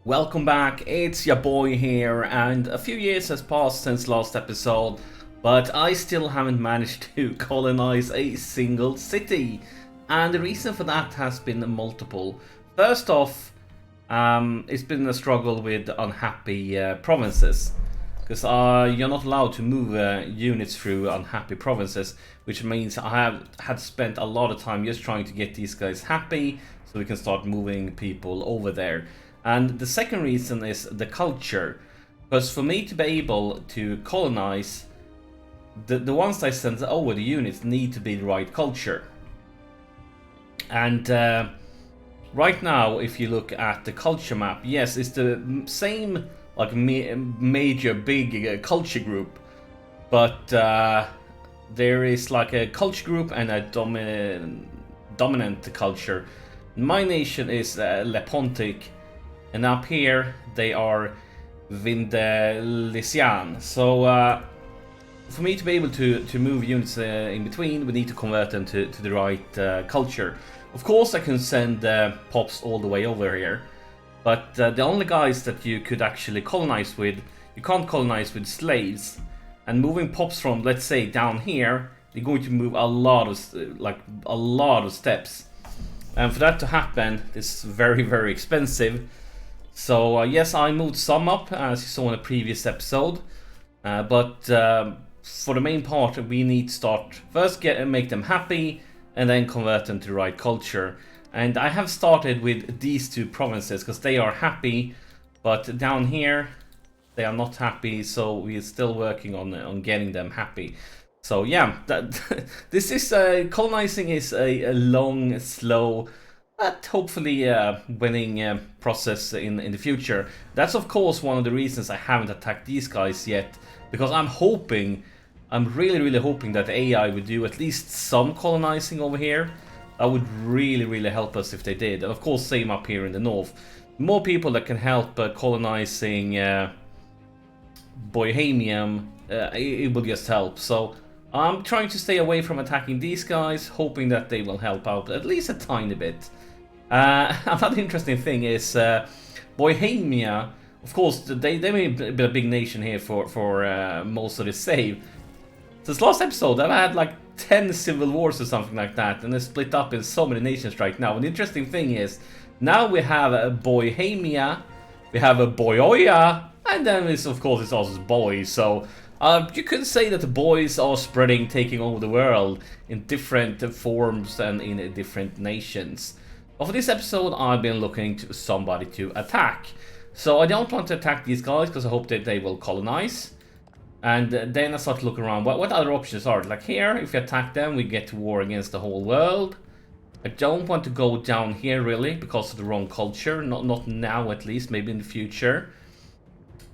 Welcome back, it's your boy here, and a few years has passed since last episode, but I still haven't managed to colonize a single city. And the reason for that has been multiple. First off, it's been a struggle with unhappy provinces. Because you're not allowed to move units through unhappy provinces, which means I have had spent a lot of time just trying to get these guys happy so we can start moving people over there. And the second reason is the culture. Because for me to be able to colonize, the ones I send over, the units, need to be the right culture. And right now, if you look at the culture map, yes, it's the same like major big culture group, but there is like a culture group and a dominant culture. My nation is Lepontic, and up here they are Vindelician. So for me to be able to move units in between, we need to convert them to the right culture. Of course I can send pops all the way over here, but the only guys that you could actually colonize with, you can't colonize with slaves. And moving pops from, let's say, down here, you're going to move a lot of steps. And for that to happen, it's very expensive. So yes, I moved some up, as you saw in a previous episode. But for the main part, we need to start first make them happy, and then convert them to the right culture. And I have started with these two provinces because they are happy, but down here they are not happy. So we're still working on getting them happy. So yeah, this is colonizing is a long, slow, but hopefully winning process in the future. That's of course one of the reasons I haven't attacked these guys yet, because I'm really hoping that AI would do at least some colonizing over here. That would really help us if they did. And of course same up here in the north. More people that can help colonizing Bohemian, it will just help. So I'm trying to stay away from attacking these guys, hoping that they will help out at least a tiny bit. Another interesting thing is Bohemia. Of course, they may be a big nation here for most of the save. Since last episode, I've had like 10 civil wars or something like that, and they're split up in so many nations right now. And the interesting thing is, now we have a Bohemia, we have a Boioia, and then of course it's also boys. So you could say that the boys are spreading, taking over the world in different forms and in different nations. But for this episode, I've been looking to somebody to attack. So I don't want to attack these guys because I hope that they will colonize. And then I start to look around. What other options are? Like here, if we attack them, we get to war against the whole world. I don't want to go down here really because of the wrong culture. Not now at least, maybe in the future.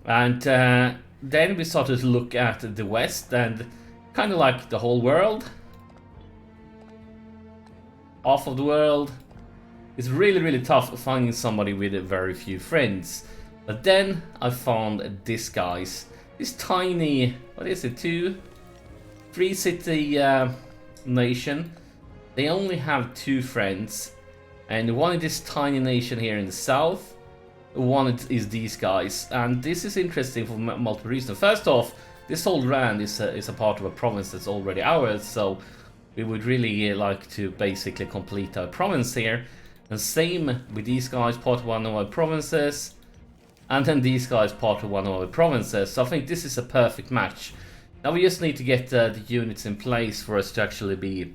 And then we started to look at the west and kind of like the whole world. Half of the world. It's really tough finding somebody with very few friends. But then I found this guys. This tiny, what is it, 3 city nation. They only have 2 friends. And one is this tiny nation here in the south. One is these guys. And this is interesting for multiple reasons. First off, this whole land is a part of a province that's already ours. So we would really like to basically complete our province here. And same with these guys, part of one of our provinces. And then these guys part of one of our provinces. So I think this is a perfect match. Now we just need to get the units in place for us to actually be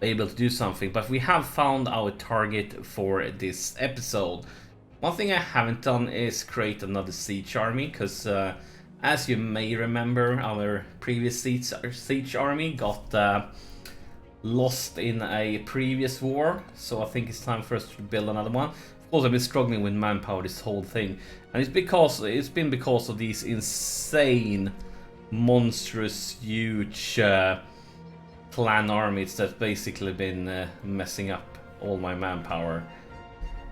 able to do something. But we have found our target for this episode. One thing I haven't done is create another siege army. Because as you may remember, our previous siege army got lost in a previous war. So I think it's time for us to build another one. Of course, I've been struggling with manpower this whole thing, and it's been because of these insane, monstrous, huge clan armies that's basically been messing up all my manpower.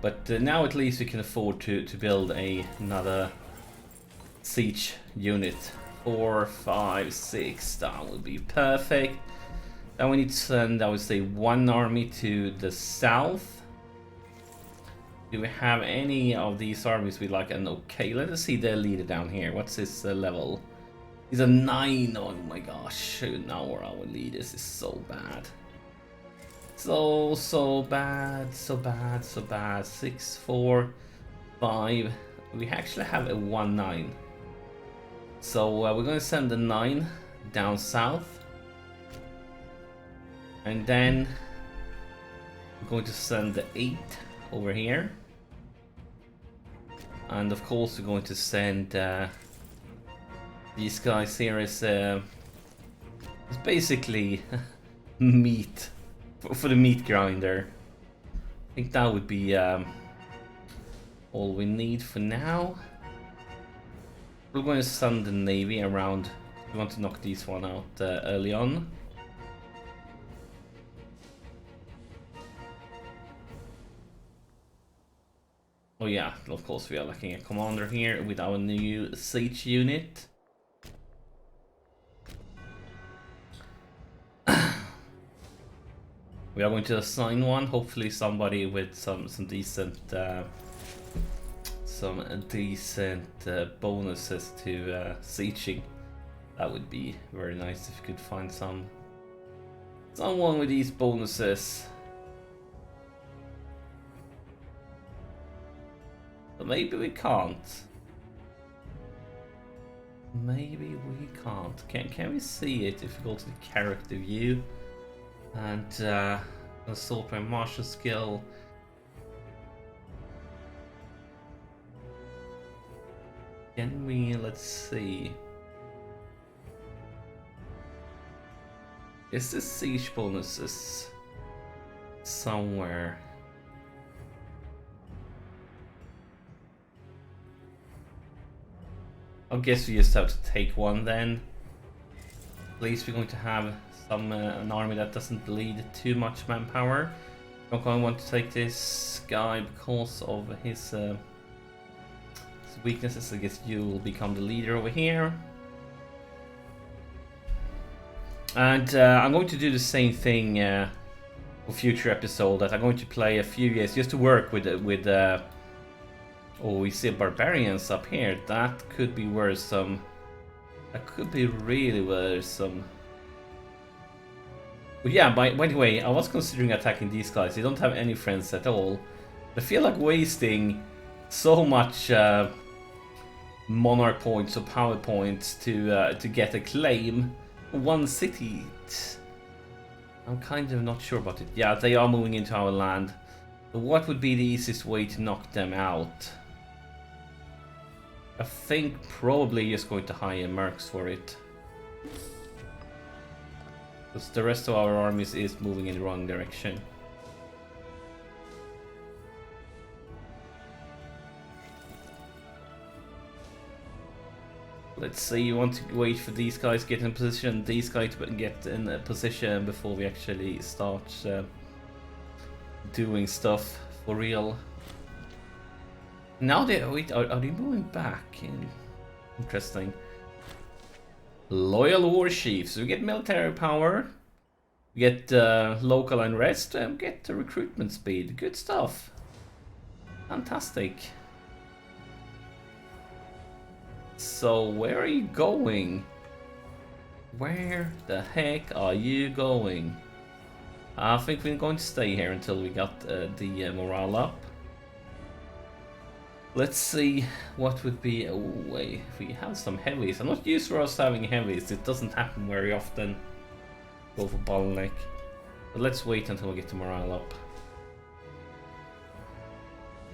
But now at least we can afford to build another siege unit. 4, 5, 6. That would be perfect. Then we need to send, I would say, 1 army to the south. Do we have any of these armies with like an okay? Let us see their leader down here. What's his level? He's a 9. Oh my gosh. Now our leaders is so bad. So bad. So bad. So bad. 6, 4, 5. We actually have a 1-9. So we're going to send the 9 down south. And then we're going to send the 8 over here. And of course we're going to send these guys here as it's basically meat for the meat grinder. I think that would be all we need for now. We're going to send the navy around. We want to knock these one out early on. Oh yeah, of course we are looking at commander here with our new siege unit. We are going to assign one, hopefully somebody with some decent bonuses to sieging. That would be very nice if you could find someone with these bonuses. But maybe we can't. Maybe we can't. Can we see it if we go to the character view and assault by martial skill? Can we? Let's see. Is this siege bonuses somewhere? I guess we just have to take one then. At least we're going to have an army that doesn't bleed too much manpower. I'm going to want to take this guy because of his weaknesses. I guess you will become the leader over here. And I'm going to do the same thing for future episode. That I'm going to play a few years just to work with. Oh, we see barbarians up here. That could be worrisome. That could be really worrisome. But yeah, by the way, I was considering attacking these guys. They don't have any friends at all. I feel like wasting so much monarch points or power points to get a claim. One city. I'm kind of not sure about it. Yeah, they are moving into our land. But what would be the easiest way to knock them out? I think probably just going to hire mercs for it. Because the rest of our armies is moving in the wrong direction. Let's say you want to wait for these guys to get in position, these guys to get in a position before we actually start doing stuff for real. Now they wait, are they moving back? Interesting. Loyal war chiefs. We get military power, we get local unrest, and get the recruitment speed. Good stuff. Fantastic. So where are you going? Where the heck are you going? I think we're going to stay here until we got the morale up. Let's see what would be a way if we have some heavies. I'm not used for us having heavies. It doesn't happen very often. Go for bottleneck. But let's wait until we get the morale up.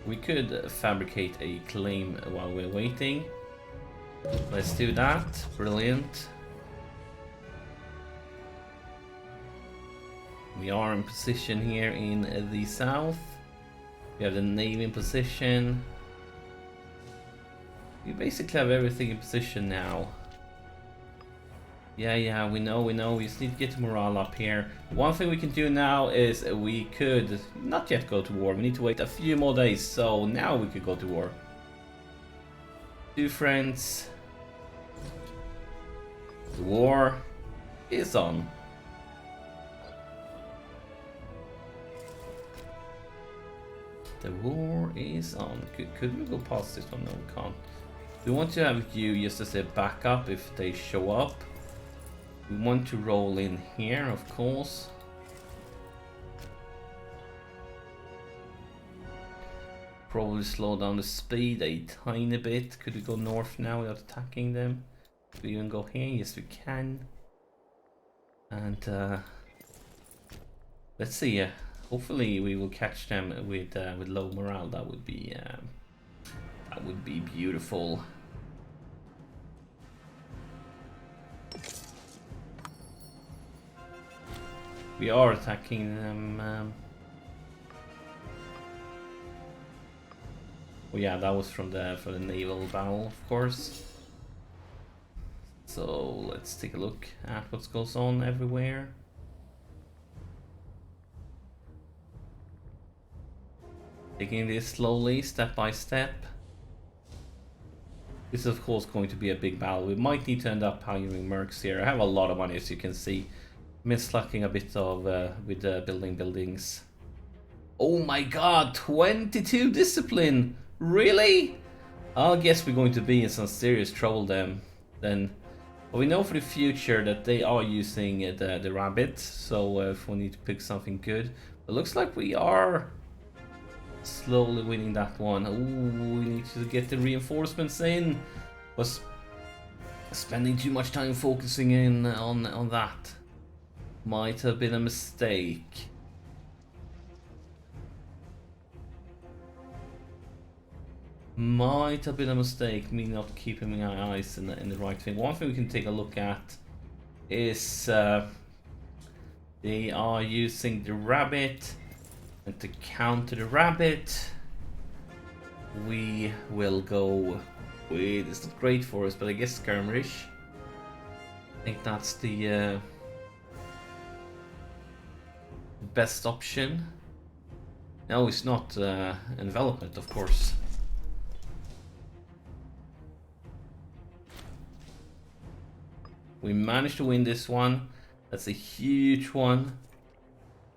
We could fabricate a claim while we're waiting. Let's do that. Brilliant. We are in position here in the south. We have the navy in position. We basically have everything in position now. Yeah, we know. We just need to get the morale up here. One thing we can do now is we could not yet go to war. We need to wait a few more days, so now we could go to war. Two friends. The war is on. The war is on. Could we go past this one? No, we can't. We want to have you just as a backup if they show up. We want to roll in here, of course. Probably slow down the speed a tiny bit. Could we go north now without attacking them? Could we even go here? Yes, we can. And let's see. Hopefully, we will catch them with low morale. That would be beautiful. We are attacking them. Oh yeah, that was from the naval battle, of course. So let's take a look at what goes on everywhere. Taking this slowly, step by step. This is of course going to be a big battle. We might need to end up hiring mercs here. I have a lot of money, as you can see. I'm slacking a bit of with building buildings. Oh my god, 22 discipline! Really? I guess we're going to be in some serious trouble then. But we know for the future that they are using the rabbit, so if we need to pick something good. It looks like we are slowly winning that one. Ooh, we need to get the reinforcements in. Was spending too much time focusing in on that. Might have been a mistake. Might have been a mistake, me not keeping my eyes in the right thing. One thing we can take a look at is they are using the rabbit, and to counter the rabbit, we will go with, it's not great for us, but I guess skirmish. I think that's the best option. No, it's not envelopment, of course. We managed to win this one. That's a huge one.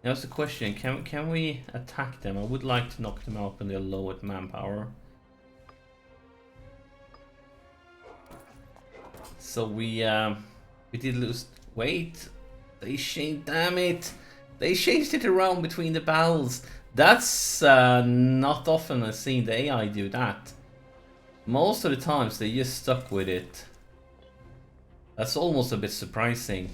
Now it's the question, can we attack them? I would like to knock them out when they're low at manpower. So we did lose. Wait, they changed. Damn it! They changed it around between the battles. That's not often I've seen the AI do that. Most of the times they just stuck with it. That's almost a bit surprising.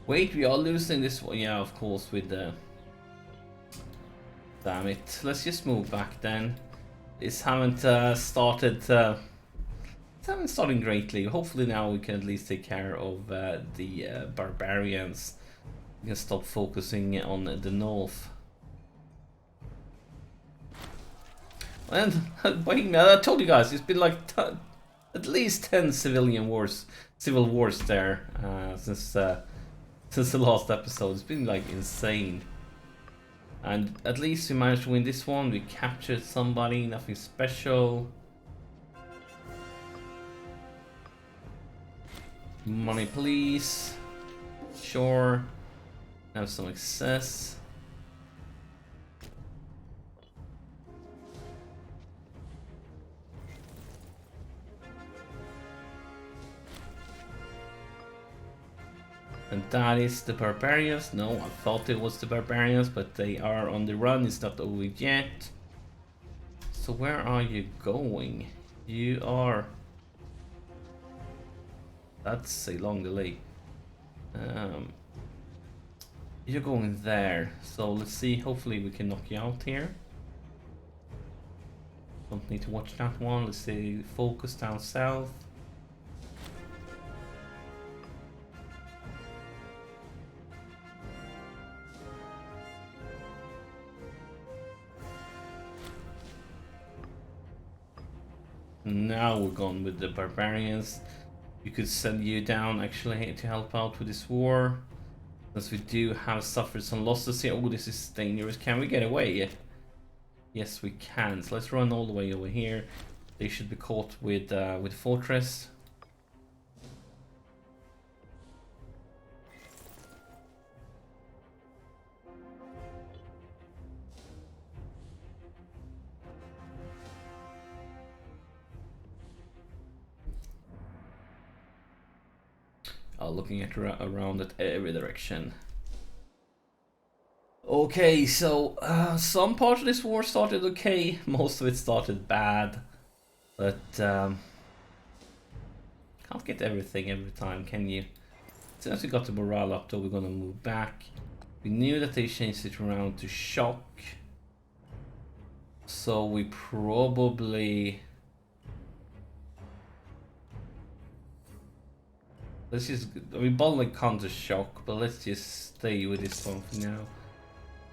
Wait, we are losing this one. Yeah, of course, with the... Damn it. Let's just move back then. This haven't started greatly. Hopefully now we can at least take care of the barbarians. We can stop focusing on the north. And I told you guys, it's been like at least 10 civil wars there since the last episode. It's been like insane. And at least we managed to win this one. We captured somebody, nothing special. Money please. Sure. Have some excess. And that is the barbarians. No, I thought it was the barbarians, but they are on the run. It's not over yet. So where are you going? You are... That's a long delay. You're going there. So let's see. Hopefully we can knock you out here. Don't need to watch that one. Let's say focus down south. Now we're going with the barbarians. You could send you down actually to help out with this war. Since we do have suffered some losses here. Oh, this is dangerous. Can we get away? Yes, we can. So let's run all the way over here. They should be caught with fortress. Looking at around at every direction. Okay, so some part of this war started okay, most of it started bad, but can't get everything every time, can you? Since we got the morale up though, we're gonna move back. We knew that they changed it around to shock, so we probably... Let's just... I mean, bottleneck counter shock, but let's just stay with this one for now.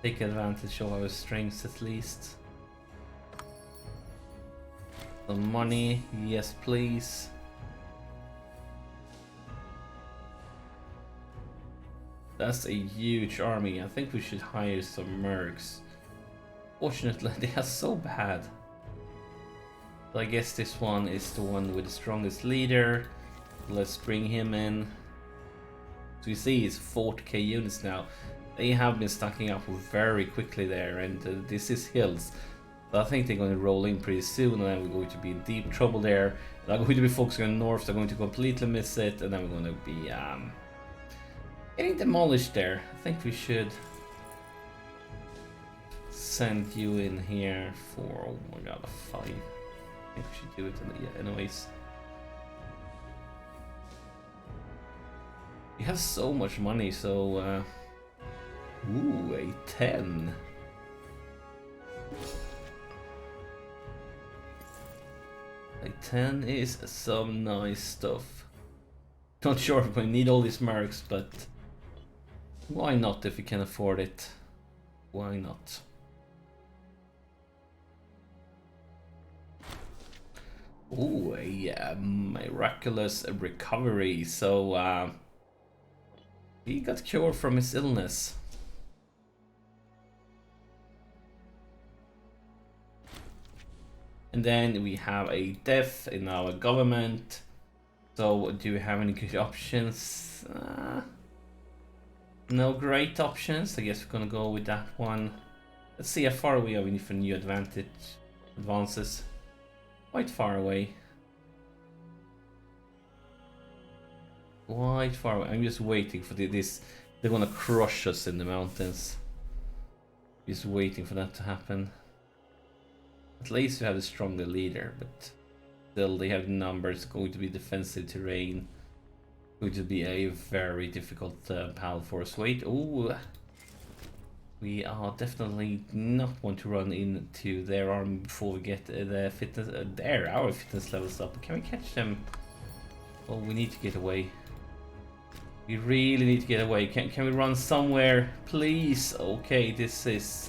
Take advantage of our strengths at least. Some money, yes please. That's a huge army. I think we should hire some mercs. Fortunately, they are so bad. So I guess this one is the one with the strongest leader. Let's bring him in. So you see it's 40k units now. They have been stacking up very quickly there, and this is hills. So I think they're going to roll in pretty soon, and then we're going to be in deep trouble there. They're going to be focusing on north, they're going to completely miss it, and then we're going to be getting demolished there. I think we should send you in here for, oh my god, a 5. I think we should do it anyways. We have so much money, so ooh, a 10. A 10 is some nice stuff. Not sure if we need all these mercs, but why not if we can afford it? Why not? Ooh, a miraculous recovery. So he got cured from his illness. And then we have a death in our government. So do we have any good options? No great options. I guess we're gonna go with that one. Let's see how far away are we for new advances. Quite far away. Quite far away. I'm just waiting for this. They're gonna crush us in the mountains. Just waiting for that to happen. At least we have a stronger leader, but still they have numbers. Going to be defensive terrain. Going to be a very difficult pal for us. Wait, ooh. We are definitely not want to run into their army before we get the fitness, our fitness levels up. Can we catch them? Oh, we need to get away. We really need to get away. Can we run somewhere, please? Okay, this is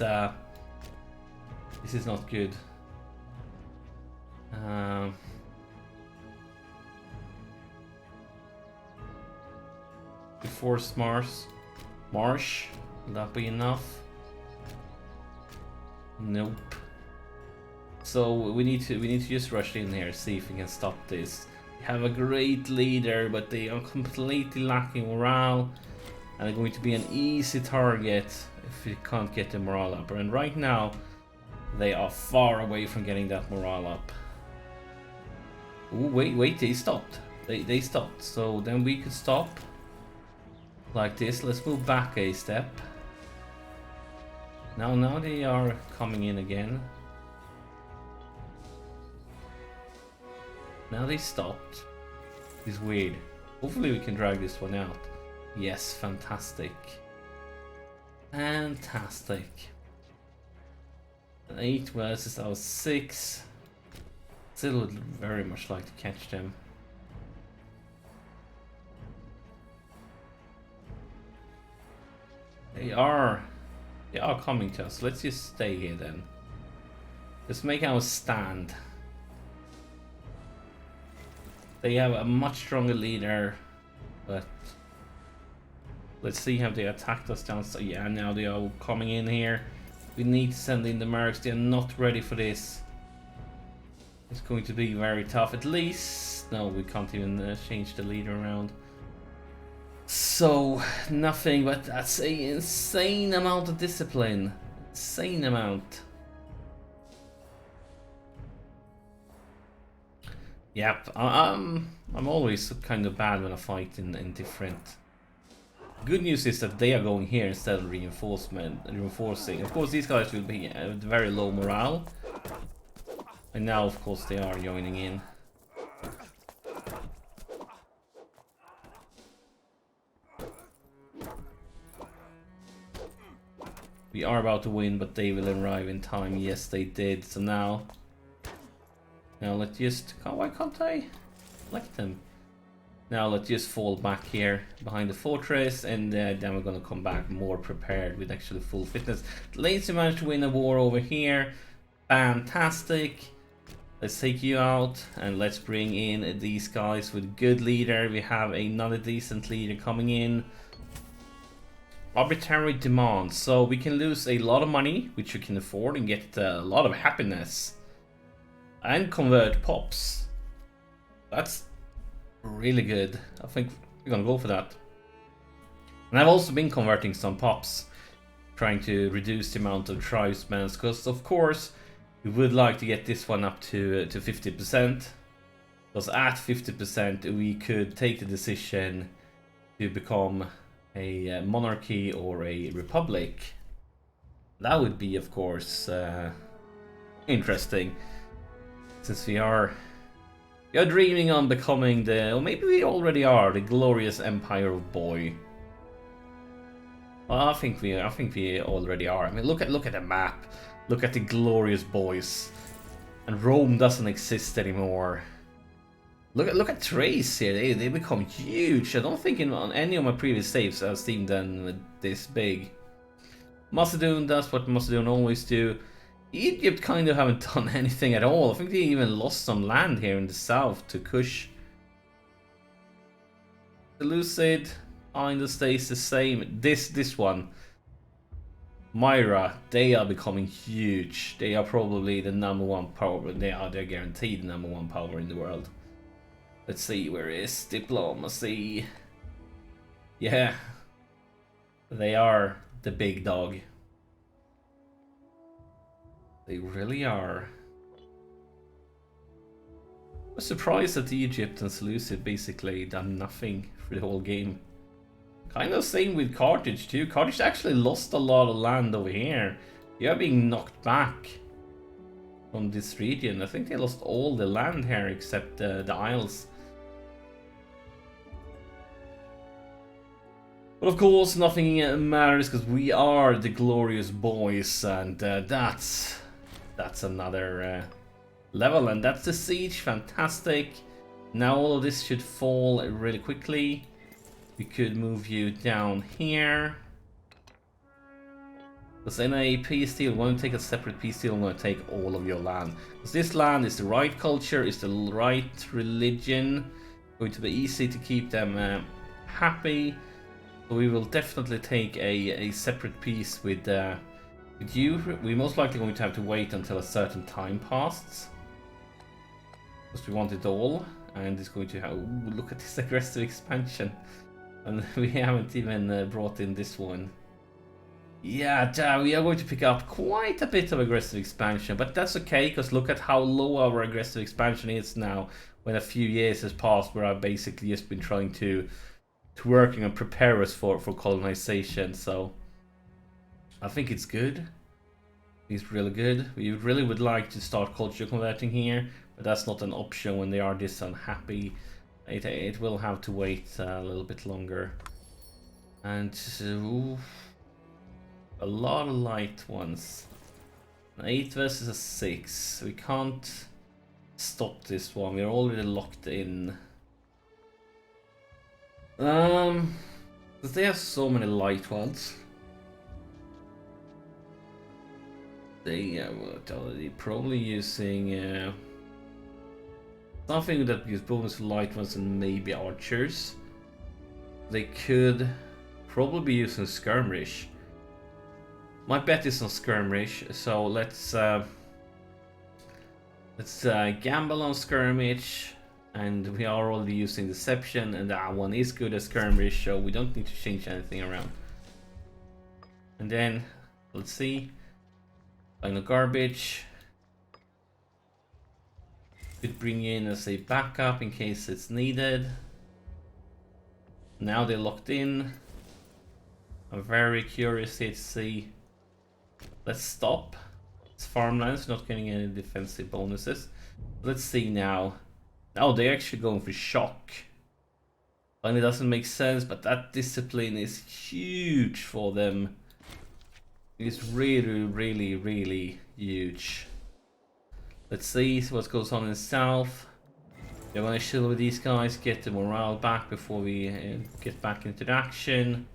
not good. Before Marsh, will that be enough? Nope. So we need to just rush in here, see if we can stop this. We have a great leader, but they are completely lacking morale, and they're going to be an easy target if we can't get the morale up. And right now, they are far away from getting that morale up. Ooh, wait, they stopped. They stopped. So then we could stop. Like this. Let's move back a step. Now they are coming in again. Now they stopped. It's weird. Hopefully we can drag this one out. Yes, fantastic. Fantastic. An 8 versus our 6. Still would very much like to catch them. They are coming to us. Let's just stay here then. Let's make our stand. They have a much stronger leader, but let's see how they attacked us down. So yeah, now they are coming in here. We need to send in the mercs. They are not ready for this. It's going to be very tough. At least, no, we can't even change the leader around. So nothing, but that's an insane amount of discipline. Insane amount. Yep, I'm always kind of bad when I fight in different. Good news is that they are going here instead of reinforcing. Of course, these guys will be at very low morale, and now, of course, they are joining in. We are about to win, but they will arrive in time. Yes, they did. So now let's just. Why can't I select them? Now let's just fall back here behind the fortress, and then we're gonna come back more prepared with actually full fitness. Lazy managed to win a war over here. Fantastic. Let's take you out, and let's bring in these guys with good leader. We have another decent leader coming in. Arbitrary demands, so we can lose a lot of money, which we can afford, and get a lot of happiness. And convert pops. That's really good. I think we're gonna go for that. And I've also been converting some pops, trying to reduce the amount of tribesmen, because of course we would like to get this one up to 50%. Because at 50% we could take the decision to become a monarchy or a republic. That would be, of course, interesting, since we are dreaming on becoming the, or maybe we already are, the glorious Empire of Bois. Well, I think we already are. I mean, look at the map. Look at the glorious Bois, and Rome doesn't exist anymore. Look at Thrace here. They become huge. I don't think on any of my previous saves I've seen them this big. Macedon does what Macedon always do. Egypt kind of haven't done anything at all. I think they even lost some land here in the south to Kush. The Lucid kind of stays the same. This one, Myra, they are becoming huge. They are probably the #1 power. They're guaranteed the #1 power in the world. Let's see, where is diplomacy? Yeah, they are the big dog. They really are. I was surprised that Egypt and Seleucid basically done nothing for the whole game. Kind of same with Carthage too. Carthage actually lost a lot of land over here. They are being knocked back from this region. I think they lost all the land here except the Isles. But of course, nothing matters because we are the glorious Bois, and that's another level, and that's the siege. Fantastic. Now all of this should fall really quickly. We could move you down here. Because in a peace deal, when you take a separate peace deal, I'm going to take all of your land. Because this land is the right culture, is the right religion. Going to be easy to keep them happy. So we will definitely take a separate peace with you. We're most likely going to have to wait until a certain time passes. Because we want it all. And it's going to have... Ooh, look at this aggressive expansion. And we haven't even brought in this one. Yeah, we are going to pick up quite a bit of aggressive expansion. But that's okay, because look at how low our aggressive expansion is now. When a few years has passed where I've basically just been trying to working and prepare us for colonization. So I think it's good. It's really good. We really would like to start culture converting here, but that's not an option when they are this unhappy. It will have to wait a little bit longer. And ooh, a lot of light ones. An 8 versus a 6. We can't stop this one. We're already locked in. Because they have so many light ones. They are probably using Something that gives bonus to light ones and maybe archers. They could probably be using skirmish. My bet is on skirmish, so let's gamble on skirmish. And we are already using deception, and that one is good at skirmish, so we don't need to change anything around. And then let's see. Final garbage. Could bring in as a backup in case it's needed. Now they're locked in. I'm very curious here to see. Let's stop. It's farmlands, not getting any defensive bonuses. Let's see now. Oh, they're actually going for shock. And it doesn't make sense, but that discipline is huge for them. It's really, really, really huge. Let's see what goes on in the south. They're going to chill with these guys, get the morale back before we get back into the action.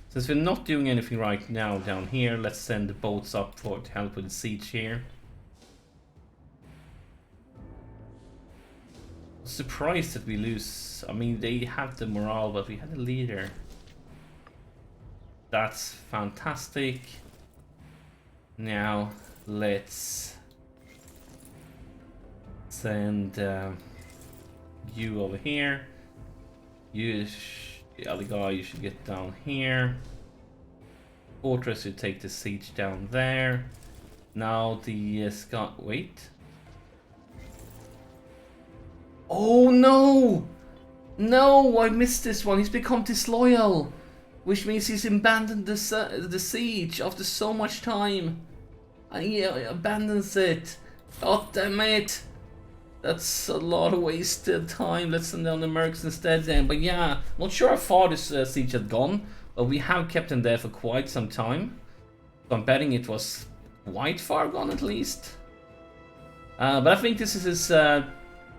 Since we're not doing anything right now down here, let's send the boats up to help with the siege here. Surprised that we lose. I mean, they have the morale, but we had a leader. That's fantastic. Now let's send you over here. The other guy, you should get down here. Fortress, you take the siege down there. Now the Scott. Wait. Oh no! No, I missed this one. He's become disloyal, which means he's abandoned the siege after so much time. And he abandons it. God damn it! That's a lot of wasted time. Let's send down the Mercs instead then. But yeah, not sure how far this siege had gone, but we have kept him there for quite some time. So I'm betting it was quite far gone at least. But I think this is his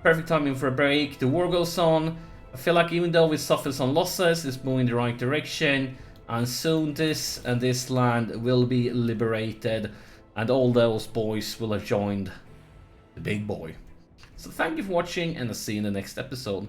perfect timing for a break. The war goes on. I feel like even though we suffer some losses, it's moving in the right direction. And soon this land will be liberated. And all those boys will have joined the big boy. So thank you for watching, and I'll see you in the next episode.